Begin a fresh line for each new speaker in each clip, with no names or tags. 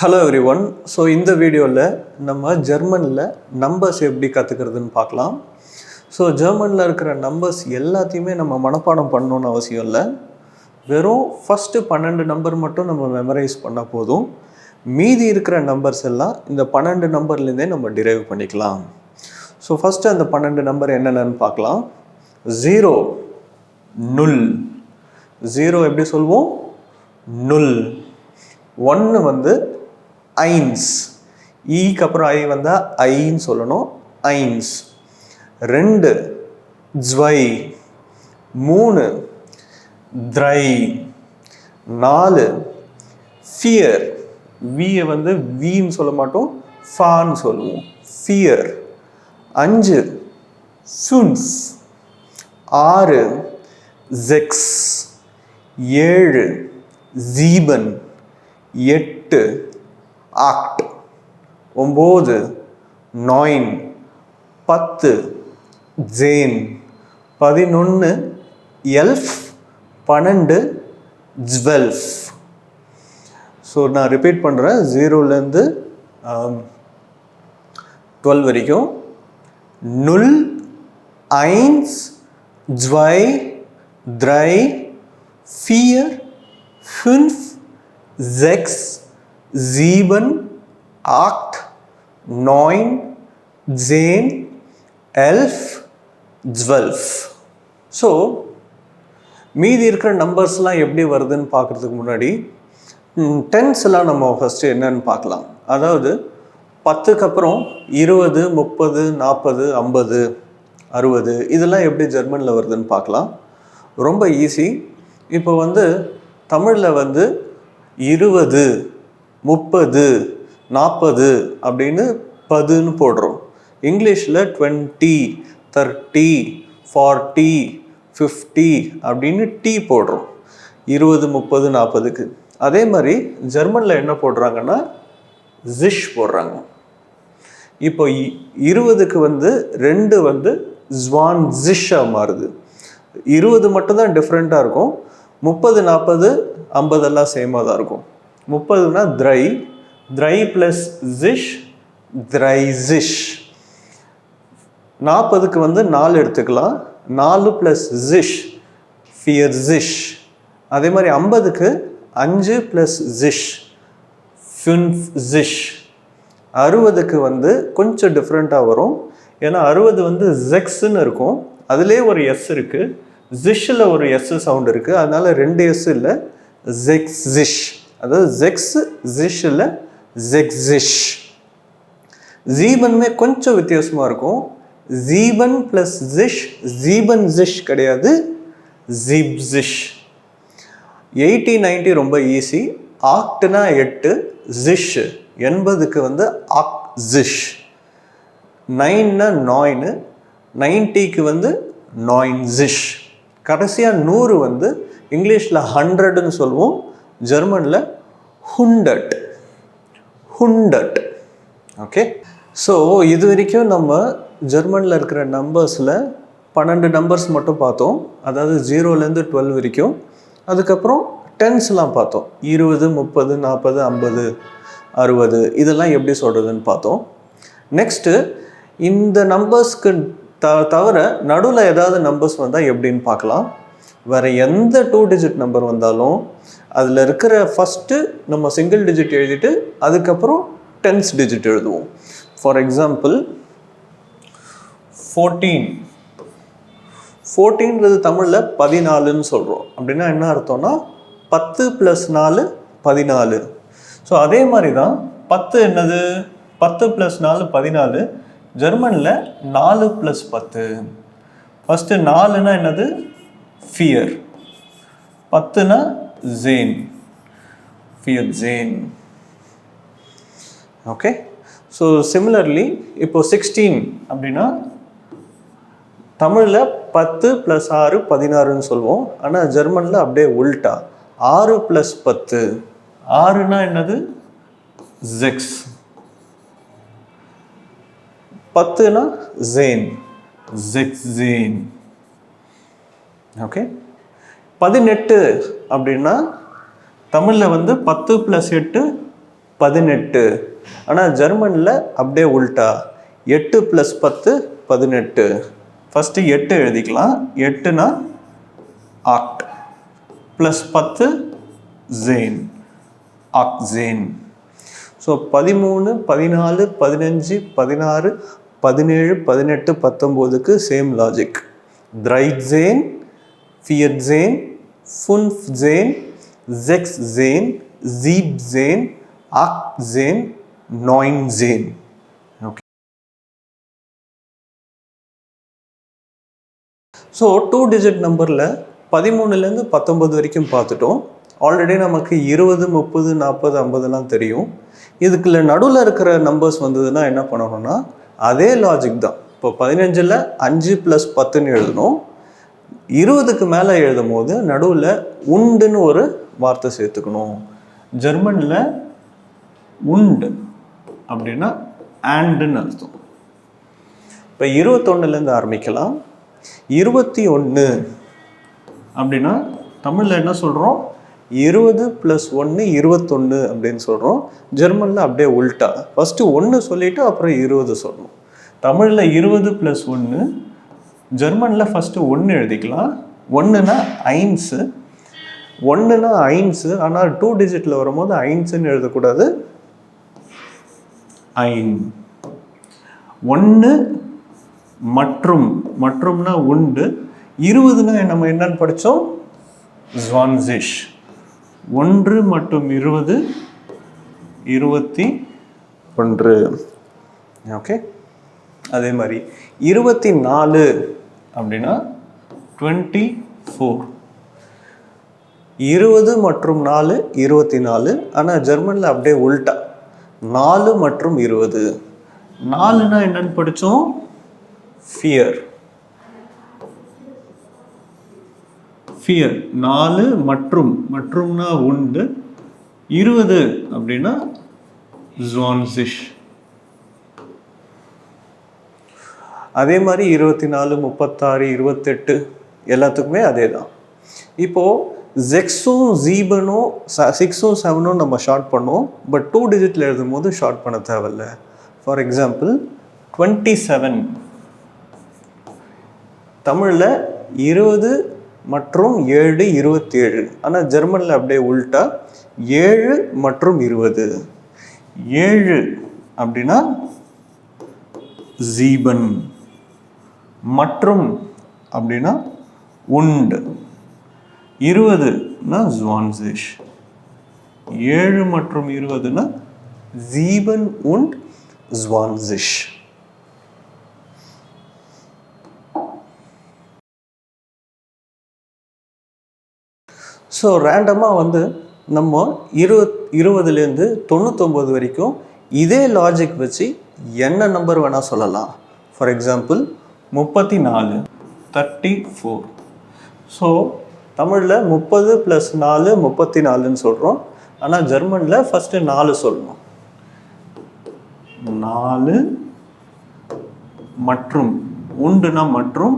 Hello every one. So இந்த வீடியோவில் நம்ம ஜெர்மனில் நம்பர்ஸ் எப்படி கற்றுக்கிறதுன்னு பார்க்கலாம். ஸோ ஜெர்மனில் இருக்கிற நம்பர்ஸ் எல்லாத்தையுமே நம்ம மனப்பாடம் பண்ணணுன்னு அவசியம் இல்லை. வெறும் ஃபஸ்ட்டு 12 நம்பர் மட்டும் நம்ம மெமரைஸ் பண்ணால் போதும். மீதி இருக்கிற நம்பர்ஸ் எல்லாம் இந்த 12 நம்பர்லேருந்தே நம்ம டிரைவ் பண்ணிக்கலாம். ஸோ ஃபஸ்ட்டு அந்த 12 நம்பர் என்னென்னு பார்க்கலாம். 0 0 0 எப்படி சொல்வோம்? 0. 1 வந்து ஐன்ஸ், ஈக்கு அப்புறம் ஐ வந்தால் ஐன்னு சொல்லணும், ஐன்ஸ். 2 ஜ்வை, 3 த்ரை, 4 ஃபியர், வியை வந்து வீன்னு சொல்ல மாட்டோம், ஃபான்னு சொல்லுவோம், ஃபியர். 5 ஃபுன்ஸ், 6 ஜெக்ஸ், 7 ஜீபன், 8 ஆக்ட், 9 9, 10 ஜேன், 11 எல்ஃப், 12 12. ஸோ நான் ரிப்பீட் பண்ணுறேன், 0லேருந்து 12 வரைக்கும். 0 1 2 3 4 5 6 7 8 9 10 11 12. ஸோ மீதி இருக்கிற நம்பர்ஸ்லாம் எப்படி வருதுன்னு பார்க்குறதுக்கு முன்னாடி டென்ஸ்லாம் நம்ம ஃபஸ்ட்டு என்னன்னு பார்க்கலாம். அதாவது 10க்கு அப்புறம் 20 30 40 50 60 இதெல்லாம் எப்படி ஜெர்மனில் வருதுன்னு பார்க்கலாம். ரொம்ப ஈஸி. இப்போ வந்து தமிழில் வந்து 20 30 40 அப்படின்னு 10ன்னு போடுறோம். இங்கிலீஷில் 20 30 40 50 அப்படின்னு டி போடுறோம் 20 30 40க்கு. அதே மாதிரி ஜெர்மனில் என்ன போடுறாங்கன்னா ஜிஷ் போடுறாங்க. இப்போ 20க்கு வந்து 2 வந்து ஜ்வான் ஜிஷ்ஷாக மாறுது. 20 மட்டும்தான் டிஃப்ரெண்ட்டாக இருக்கும். 30 40 50 எல்லாம் சேமாக தான் இருக்கும். 30னா த்ரை, த்ரை ப்ளஸ் ஜிஷ், த்ரை ஜிஷ். 40க்கு வந்து 4 எடுத்துக்கலாம், 4 ப்ளஸ் ஜிஷ், ஃபியர் ஜிஷ். அதே மாதிரி 50க்கு 5 ப்ளஸ் ஜிஷ், ஃபின்ஃப் ஜிஷ். 60க்கு வந்து கொஞ்சம் டிஃப்ரெண்ட்டாக வரும். ஏன்னா 60 வந்து ஜெக்ஸ்ன்னு இருக்கும், அதுலேயே ஒரு எஸ் இருக்குது, ஜிஷ்ஷில் ஒரு எஸ் சவுண்ட் இருக்குது, அதனால் 2 எஸ் இல்லை, ஜெக்ஸ் ஜிஷ். அதாவது ஜெக்ஸ் ஜிஷ் இல்லை, ஜெக்ஸ் ஜிஷ். ஜீபன்மே கொஞ்சம் வித்தியாசமாக இருக்கும். ஜீபன் ப்ளஸ் ஜிஷ், ஜீபன் ஜிஷ் கிடையாது, ஜீப் ஜிஷ். 80 90 ரொம்ப ஈஸி. ஆக்ட்னா 8, ஜிஷ் 80க்கு வந்து ஆக் ஜிஷ். 9னா 9, 90க்கு வந்து 9 ஜிஷ். கடைசியாக 100 வந்து இங்கிலீஷில் 100ன்னு சொல்லுவோம், ஜெர்மனில் 100 100. ஓகே. ஸோ இது வரைக்கும் நம்ம ஜெர்மனில் இருக்கிற நம்பர்ஸில் 12 நம்பர்ஸ் மட்டும் பார்த்தோம். அதாவது 0லேருந்து 12 வரைக்கும். அதுக்கப்புறம் டென்ஸ்லாம் பார்த்தோம். 20 30 40 50 60 இதெல்லாம் எப்படி சொல்கிறதுன்னு பார்த்தோம். நெக்ஸ்ட்டு இந்த நம்பர்ஸ்க்கு தவிர நடுவில் ஏதாவது நம்பர்ஸ் வந்தால் எப்படின்னு பார்க்கலாம். வேறு எந்த 2 டிஜிட் நம்பர் வந்தாலும் அதில் இருக்கிற ஃபஸ்ட்டு நம்ம சிங்கிள் டிஜிட் எழுதிட்டு அதுக்கப்புறம் 10th டிஜிட் எழுதுவோம். For example 14. 14ன்றது தமிழில் 14ன்னு சொல்கிறோம். அப்படின்னா என்ன அர்த்தம்னா 10 + 4 14. ஸோ அதே மாதிரி தான் 10 என்னது, 10 + 4 14. ஜெர்மனில் 4 + 10. ஃபஸ்ட்டு 4னா என்னது, ஃபியர். 10னா ஜேன், ஃபியர் ஜேன். ஓகே. ஸோ சிமிலர்லி இப்போ 16 அப்படின்னா தமிழில் 10 + 6 16ன்னு சொல்லுவோம். ஆனால் ஜெர்மனில் அப்படியே உல்ட்டா 6 + 10. 6னா என்னது, ஜெக்ஸ். 10னா ஜேன், ஜெக்ஸ் ஜேன். ஓகே. 18 அப்படின்னா தமிழில் வந்து 10 + 8 18. ஆனால் ஜெர்மனில் அப்படியே உல்ட்டா 8 + 10 18. ஃபஸ்ட்டு 8 எழுதிக்கலாம். 8னா ஆக்ட் ப்ளஸ் 10 ஜேன், ஆக்சேன். ஸோ 13, 14, 15, 16, 17, 18, 19க்கு சேம் லாஜிக். த்ரைட்சேன், ஃபியட்சேன், ஃபுன்ஃப்சேன், செக்ஸ்சேன், ஜீப்சேன், ஆக்சேன், நொயின்சேன். ஓகே. ஸோ 2 டிஜிட் நம்பரில் 13லேருந்து 19 வரைக்கும் பார்த்துட்டோம். ஆல்ரெடி நமக்கு 20, 30, 40, 50லாம் தெரியும். இதுக்குள்ள நடுவில் இருக்கிற நம்பர்ஸ் வந்ததுன்னா என்ன பண்ணணும்னா அதே லாஜிக் தான். இப்போ 15ல் 5 + 10ன்னு எழுதணும். 20க்கு மேலே எழுதும் போது நடுவில் உண்டுன்னு ஒரு வார்த்தை சேர்த்துக்கணும். ஜெர்மனில் உண்டு அப்படின்னா ஆண்டுன்னு அர்த்தம். இப்போ 21லேருந்து ஆரம்பிக்கலாம். 21 அப்படின்னா தமிழில் என்ன சொல்கிறோம்? 20 + 1 21 அப்படின்னு சொல்கிறோம். ஜெர்மனில் அப்படியே உல்ட்டா. ஃபஸ்ட்டு 1 சொல்லிவிட்டு அப்புறம் 20 சொல்லணும். தமிழில் 20 + 1, ஜெர்மனில் ஃபஸ்ட்டு 1 எழுதிக்கலாம். 1னா ஐன்ஸு, 1னா ஐன்ஸு. ஆனால் 2 டிஜிட்டில் வரும்போது ஐன்ஸுன்னு எழுதக்கூடாது, ஐன். 1 மற்றும்னா உண்டு. 20னா நம்ம என்னன்னு படித்தோம்? ஜ்வான்சிஷ். 1 மற்றும் 20 21. ஓகே. அதே மாதிரி 24 அப்படின்னா 24. 20 மற்றும் 4 24. ஆனால் ஜெர்மனில் அப்படியே உல்ட்டா 4 மற்றும் 20. 4னா என்னன்னு படித்தோம்? ஃபியர். ஃபியர். 4 மற்றும்னா உண்டு. 20 அப்படின்னா ஜுவான்சிஷ். அதே மாதிரி 24, 36, 28 எல்லாத்துக்குமே அதே தான். இப்போது ஜெக்ஸும் ஜீபனும் 6ம் 7ம் நம்ம ஷார்ட் பண்ணுவோம். பட் 2 டிஜிட்டில் எழுதும் போது ஷார்ட் பண்ண தேவையில்லை. ஃபார் எக்ஸாம்பிள் 27 தமிழில் 20 மற்றும் 7 27. ஆனால் ஜெர்மனில் அப்படியே உல்ட்டா 7 மற்றும் 20. 7 அப்படின்னா ஜீபன், மற்றும் அப்படின்னா உண்டு, 20னா ஜுவான்சிஷ். 7 மற்றும் 20னா ஜீபன் und ஜுவான்சிஷ். ஸோ ரேண்டமாக நம்ம 20லேருந்து 99 வரைக்கும் இதே லாஜிக் வச்சு என்ன நம்பர் வேணால் சொல்லலாம். For example 34, 34. ஸோ தமிழில் 30 + 4 34ன்னு சொல்கிறோம். ஆனால் ஜெர்மனில் ஃபஸ்ட்டு 4 சொல்லணும். 4 மற்றும் உண்டுனா மற்றும்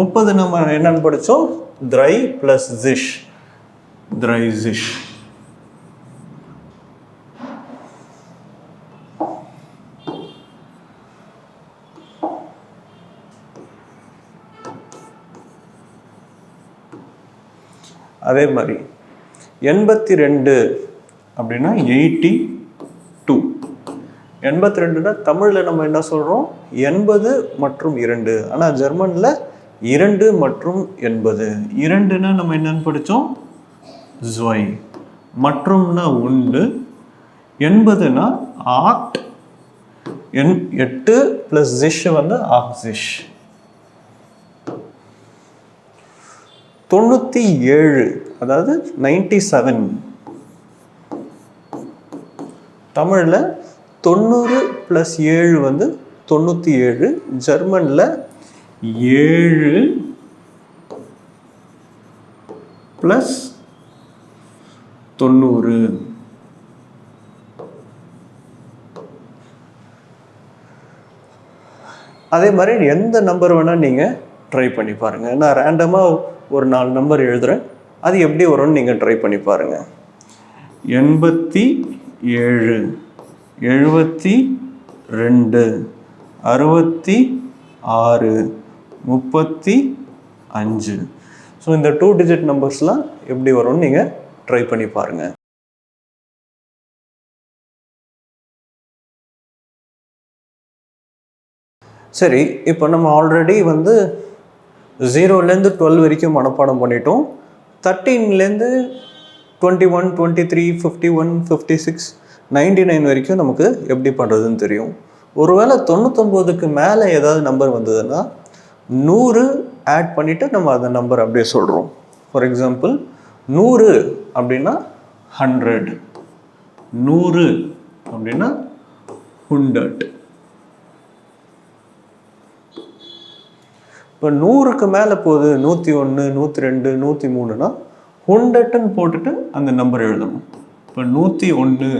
30 நம்ம என்னன்னு படித்தோம்? த்ரை + ஜிஷ், த்ரைசிஷ். அதே மாதிரி 82 அப்படின்னா 82. 82னா தமிழில் நம்ம என்ன சொல்கிறோம்? 80 மற்றும் 2. ஆனால் ஜெர்மனில் 2 மற்றும் 80. 2னா நம்ம என்னன்னு படித்தோம்? ஜொய். மற்றும்னா உண்டு. 80னா ஆக்ட். 8 + ஜிஷ் ஆக்சிஷ். 97 அதாவது 97. தமிழில் 90 + 7 97. ஜெர்மனில் 7 + 90. அதே மாதிரி எந்த நம்பர் வேணால் நீங்கள் ட்ரை பண்ணி பாருங்கள். நான் ரேண்டமாக ஒரு 4 நம்பர் எழுதுகிறேன். அது எப்படி வரும்னு நீங்கள் ட்ரை பண்ணி பாருங்கள். 87 7 72 66 35. ஸோ இந்த 2 டிஜிட் நம்பர்ஸ்லாம் எப்படி வரும்னு நீங்கள் ட்ரை பண்ணி பாருங்கள். சரி, இப்போ நம்ம ஆல்ரெடி வந்து 0லேருந்து 12 வரைக்கும் மனப்பாடம் பண்ணிட்டோம். 13லேருந்து 21 23 51 56 99 வரைக்கும் நமக்கு எப்படி பண்ணுறதுன்னு தெரியும். ஒருவேளை 99க்கு மேலே ஏதாவது நம்பர் வந்ததுன்னா 100 ஆட் பண்ணிவிட்டு நம்ம அந்த நம்பர் அப்படியே சொல்கிறோம். ஃபார் எக்ஸாம்பிள் 100 அப்படின்னா 100, 100 அப்படின்னா 100. இப்போ 100க்கு மேலே போகுது, 101 102 103னா 100ன்னு போட்டுட்டு அந்த நம்பர் எழுதணும். இப்போ 101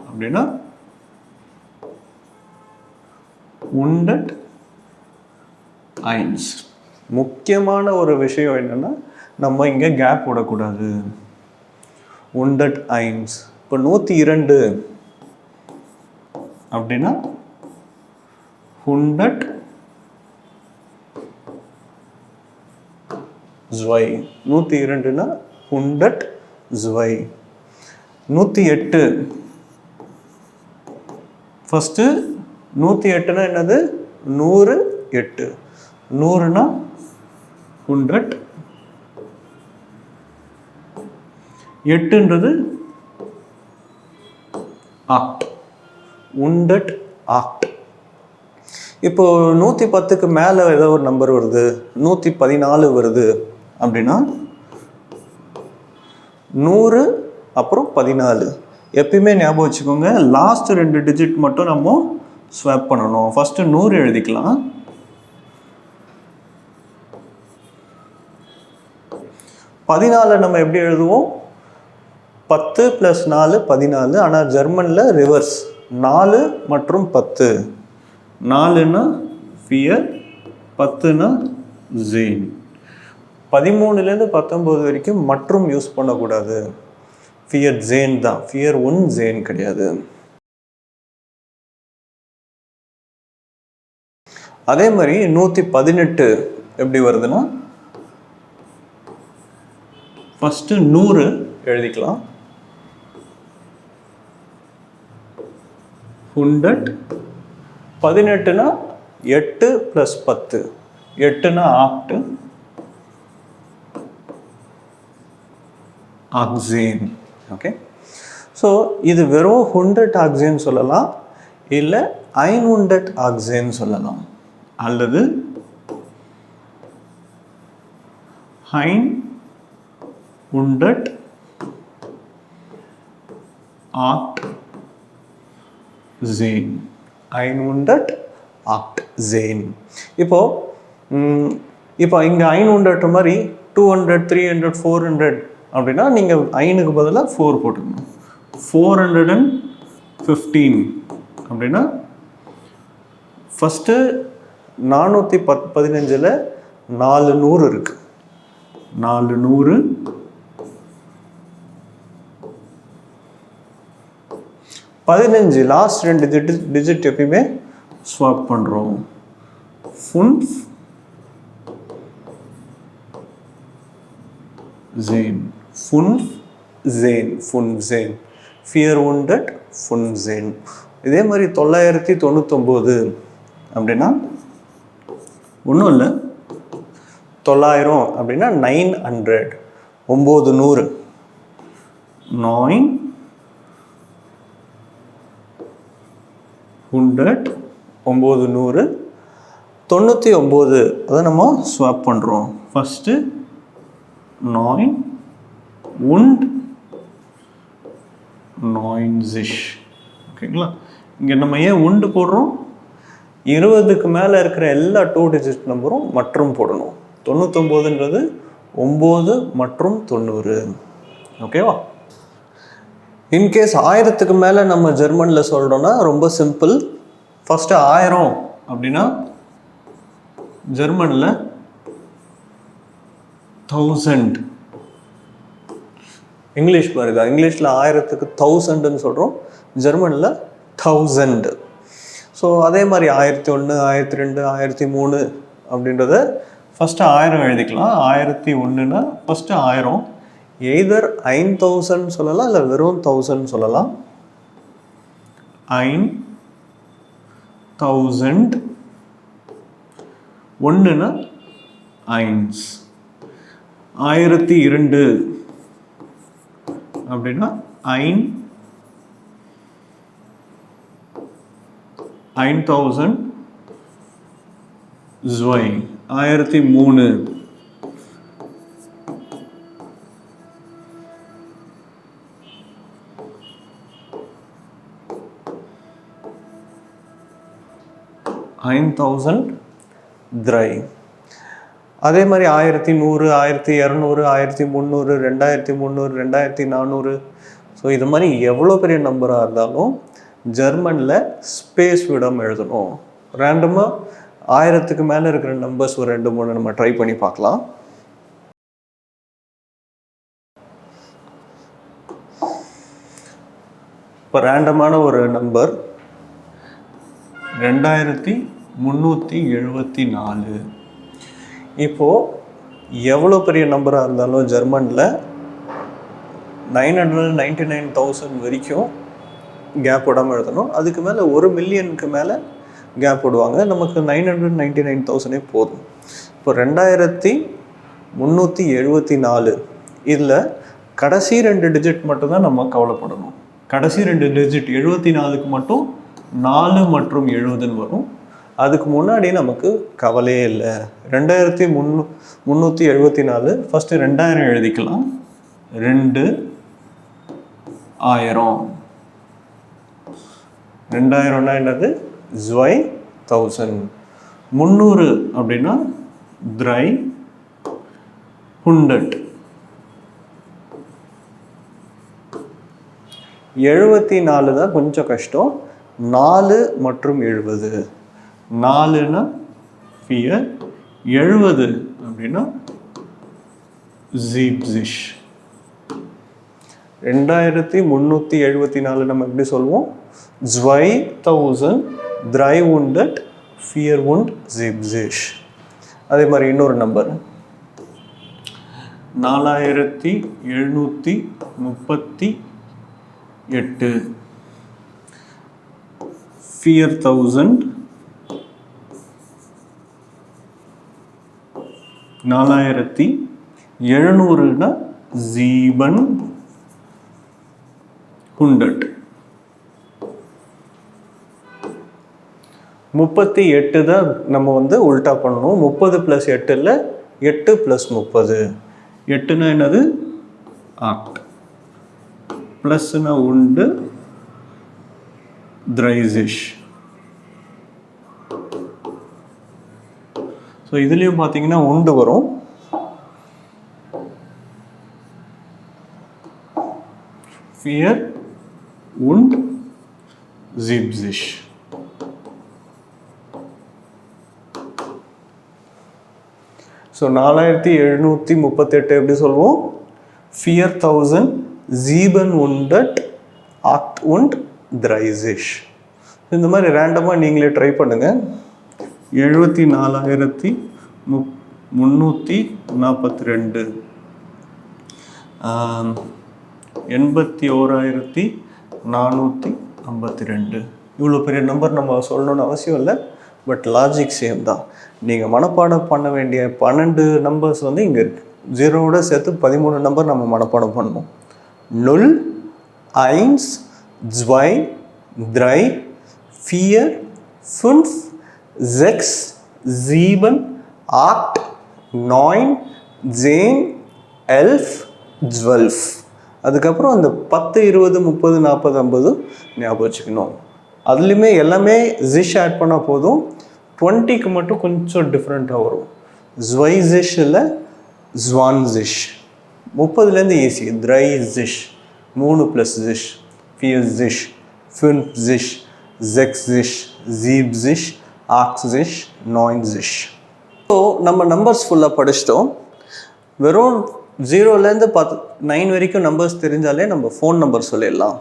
அப்படின்னா 101. முக்கியமான ஒரு விஷயம் என்னென்னா நம்ம இங்கே கேப் விடக்கூடாது. 101. இப்போ 102 அப்படின்னா 100 ஜ்வை. 102னா 100 ஜ்வை. 108. ஃபஸ்ட்டு 108னா என்னது? 100 8. 100னா 100. 8ன்றது ஆக்ட். 100 ஆக்ட். இப்போ 110க்கு மேலே ஏதோ ஒரு நம்பர் வருது, 114 வருது அப்படின்னா 100 அப்புறம் 14. எப்பயுமே ஞாபகம் வச்சுக்கோங்க, லாஸ்ட் 2 டிஜிட் மட்டும் நம்ம ஸ்வாப் பண்ணணும். ஃபஸ்ட்டு 100 எழுதிக்கலாம். பதினாலு நம்ம எப்படி எழுதுவோம்? 10 + 4 14. ஆனால் ஜெர்மனில் ரிவர்ஸ், 4 மற்றும் 10. 4னா ஃபியர், 10னா ஜெயின். 13லேருந்து 19 வரைக்கும் மற்றும் யூஸ் பண்ணக்கூடாது. ஃபியர் ஜேன் தான், ஃபியர் ஒன் ஜேன் கிடையாது. அதே மாதிரி 118 எப்படி வருதுன்னா, ஃபஸ்ட்டு 100 எழுதிக்கலாம். 100. 18னா 8 + 10. 8னா ஆக்ட், ஆக்சேன். ஓகே, ஸோ இது வெறும் 100 ஆக்சேன் சொல்லலாம், இல்லை 100 ஆக்சேன் சொல்லலாம், அல்லது 100 ஆக்ட் ஜேன். 100 act Jane. இப்போ இங்கே 500 மாதிரி 200 300 400 அப்படின்னா நீங்கள் 5க்கு பதிலாக 4 போட்டுக்கணும். 415 அப்படின்னா ஃபஸ்ட்டு 415ல் 400 இருக்குது. 400 15. லாஸ்ட் 2 டிஜிட் எப்பயுமே ஸ்வாப் பண்ணுறோம். ஃபுன்ஃப் ஜேன். ஃபுன்ஃப் ஜேன், ஃபுன்ஃப் ஜேன். ஃபியர் 100 ஃபுன்ஃப் ஜேன். இதே மாதிரி 999 அப்படின்னா ஒன்றும் இல்லை, 900 அப்படின்னா 900. 900 900 900. 99 அதை நம்ம ஸ்வாப் பண்ணுறோம். First 9 und 90. ஓகேங்களா? இங்கே நம்ம ஏன் உண்டு போடுறோம்? 20க்கு மேலே இருக்கிற எல்லா 2 டிஜிட் நம்பரும் மற்றும் போடணும். 99ன்றது 9 மற்றும் 90. ஓகேவா? இன்கேஸ் 1000க்கு மேலே நம்ம ஜெர்மனில் சொல்கிறோன்னா ரொம்ப சிம்பிள். ஃபஸ்ட்டு 1000 அப்படின்னா ஜெர்மனில் 1000. இங்கிலீஷ் பாருங்க, இங்கிலீஷில் 1000க்கு 1000ன்னு சொல்கிறோம், ஜெர்மனில் 1000. ஸோ அதே மாதிரி 1001, 1002, 1003 அப்படின்றத ஃபஸ்ட்டு 1000 எழுதிக்கலாம். 1001னா ஃபஸ்ட்டு 1000, எய்தர் 5000 சொல்லலாம் இல்லை வெறும் 1000 சொல்லலாம். 5000, ஒன்றுனா 1. 1002 அப்படின்னா 5000 zwei. 1003 5000 drei. அதே மாதிரி 1100, 1200, 1300, 2300, 2400. ஸோ இது மாதிரி எவ்வளோ பெரிய நம்பராக இருந்தாலும் ஜெர்மனில் ஸ்பேஸ் விடாமல் எழுதணும். ரேண்டமாக 1000க்கு மேலே இருக்கிற நம்பர்ஸ் ஒரு 2-3 நம்ம ட்ரை பண்ணி பார்க்கலாம். இப்போ ரேண்டமான ஒரு நம்பர் 2374. இப்போது எவ்வளோ பெரிய நம்பராக இருந்தாலும் ஜெர்மனில் 999,000 வரைக்கும் கேப் விடாமல் எழுதணும். அதுக்கு மேலே 1 மில்லியனுக்கு மேலே கேப் விடுவாங்க. நமக்கு 999,000 போதும். இப்போ 2374 இதில் கடைசி 2 டிஜிட் மட்டும்தான் நம்ம கவலைப்படணும். கடைசி 2 டிஜிட் 74க்கு மட்டும் 4 மற்றும் 70 வரும். அதுக்கு முன்னாடி நமக்கு கவலையே இல்லை. 2374 ஃபஸ்ட்டு 2000 எழுதிக்கலாம். 2000னா என்னது? zwei 1000. 300 அப்படின்னா drei 100. 74 தான் கொஞ்சம் கஷ்டம். 4 மற்றும் 70. 4னா 4, 70 அப்படின்னா 70. 2374 நம்ம எப்படி சொல்லுவோம்? 2000 300 470. அதே மாதிரி இன்னொரு நம்பர் 4738 4000 4700னா 700. 38 தான் நம்ம உல்டா பண்ணணும். 30 + 8 இல்லை, 8 + 30. 8னா என்னது? 8. ப்ளஸ்னா உண்டு, 30. ஸோ இதுலேயும் பார்த்தீங்கன்னா உண்டு வரும். Vier und 70. ஸோ 4738 எப்படி சொல்லுவோம்? 4738. இந்த மாதிரி ரேண்டமாக நீங்களே ட்ரை பண்ணுங்கள். 74,342, 81,452. இவ்வளோ பெரிய நம்பர் நம்ம சொல்லணும்னு அவசியம் இல்லை. பட் லாஜிக் சேம் தான். நீங்கள் மனப்பாடம் பண்ண வேண்டிய 12 நம்பர்ஸ் இங்கே இருக்குது. 0வோட சேர்த்து 13 நம்பர் நம்ம மனப்பாடம் பண்ணணும். 0, 1, 2, 3, 4, 5, 6, 7, 8, 9, 10, 11, 12. அதுக்கப்புறம் அந்த 10, 20, 30, 40, 50 ஞாபகம் வச்சுக்கணும். அதுலேயுமே எல்லாமே ஜிஷ் ஆட் பண்ணால் போதும். 20க்கு மட்டும் கொஞ்சம் டிஃப்ரெண்ட்டாக வரும். Zweizisch இல்லை, Zwanzisch. 30லேருந்து easy. Dreizisch, 3 + Zisch, 4zisch, 5zisch, 6zisch, 7zisch, 8zisch, 9zisch. So நம்ம நம்பர்ஸ் ஃபுல்லாக படிச்சிட்டோம். வெறும் 0லேருந்து 9 வரைக்கும் நம்பர்ஸ் தெரிஞ்சாலே நம்ம ஃபோன் நம்பர் சொல்லிடலாம்.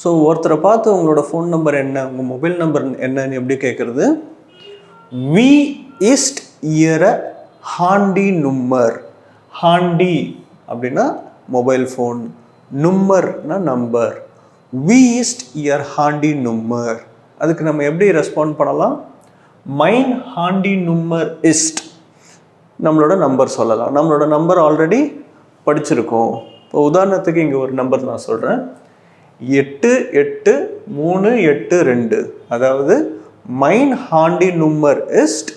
ஸோ ஒருத்தரை பார்த்து உங்களோட ஃபோன் நம்பர் என்ன, உங்கள் மொபைல் நம்பர் என்னன்னு எப்படி கேட்குறது? வி இஸ்ட் இயர ஹாண்டி நும்மர். ஹாண்டி அப்படின்னா மொபைல் ஃபோன், நும்மர்னா நம்பர். வி இஸ்ட் இயர் ஹாண்டி நும்மர். அதுக்கு நம்ம எப்படி ரெஸ்பாண்ட் பண்ணலாம்? மைன் ஹாண்டி நும்மர் இஸ்ட் நம்மளோட நம்பர் சொல்லலாம். நம்மளோட நம்பர் ஆல்ரெடி படிச்சிருக்கோம். இப்போ உதாரணத்துக்கு இங்கே ஒரு நம்பர் நான் சொல்கிறேன், 883882. அதாவது மைன் ஹாண்டி நும்மர் இஸ்ட்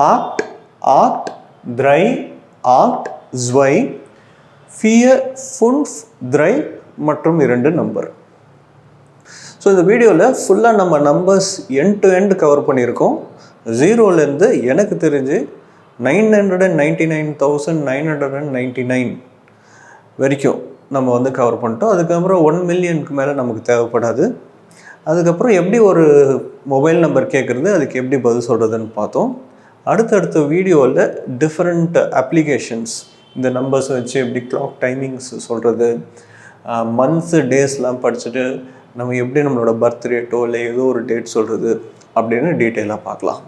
8838 மற்றும் 2 நம்பர். ஸோ இந்த வீடியோவில் ஃபுல்லாக நம்ம numbers end to end cover பண்ணியிருக்கோம். 0லேருந்து எனக்கு தெரிஞ்சு 999,999 வரைக்கும் நம்ம வந்து கவர் பண்ணிட்டோம். அதுக்கப்புறம் 1 மில்லியனுக்கு மேலே நமக்கு தேவைப்படாது. அதுக்கப்புறம் எப்படி ஒரு மொபைல் நம்பர் கேட்குறது, அதுக்கு எப்படி பதில் சொல்கிறதுன்னு பார்த்தோம். அடுத்தடுத்த வீடியோவில் டிஃப்ரெண்ட் அப்ளிகேஷன்ஸ், இந்த நம்பர்ஸ் வச்சு எப்படி கிளாக் டைமிங்ஸ் சொல்கிறது, மந்த்ஸு டேஸ்லாம் படிச்சுட்டு நம்ம எப்படி நம்மளோட பர்த் ரேட்டோ இல்லை ஏதோ ஒரு டேட் சொல்கிறது அப்படின்னு டீட்டெயிலாக பார்க்கலாம்.